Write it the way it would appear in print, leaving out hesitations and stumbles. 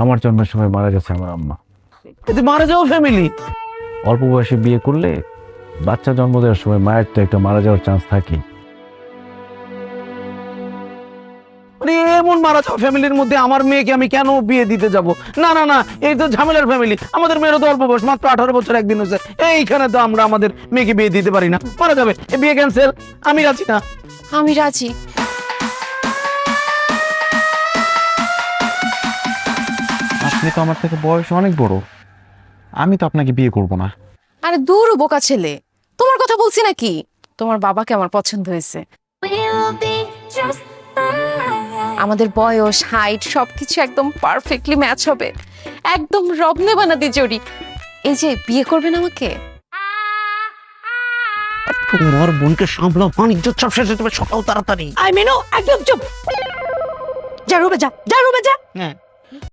আমার জন্মের সময় মারা গেছে আমার আম্মা। এতে মারা যাওয়া ফ্যামিলি। অল্প বয়সে বিয়ে করলে বাচ্চা জন্ম দেওয়ার সময় মায়ের তো একটা মারা যাওয়ার চান্স থাকে। মানে এমন মারা যাওয়া ফ্যামিলির মধ্যে আমার মেয়েকে আমি কেন বিয়ে দিতে যাব? না না না, এই তো ঝামেলার ফ্যামিলি। আমাদের মেয়েরও তো অল্প বয়স, মাত্র 18 বছর একদিন হয়েছে। এইখানে তো আমরা আমাদের মেয়েকে বিয়ে দিতে পারি না, মারা যাবে। এই বিয়ে ক্যান্সেল, আমি রাজি না। আমি রাজি। আপনি তো আমার থেকে বয়স অনেক বড়, আমি তো আপনাকে বিয়ে করব না। আরে দূর বোকা ছেলে, তোমার কথা বলছি নাকি? তোমার বাবাকে আমার পছন্দ হয়েছে। আমাদের বয়স, হাইট সবকিছু একদম পারফেক্টলি ম্যাচ হবে, একদম রবনে বানাতে জড়ি। এই যে বিয়ে করবেন আমাকে। তোমার বোনকে সামলাও, বাণিজ্য সব শেষ হতে হবে, সকাল তাড়াতাড়ি। আই মিনু একদম চুপ। যা রুমে যা, যা রুমে যা। হ্যাঁ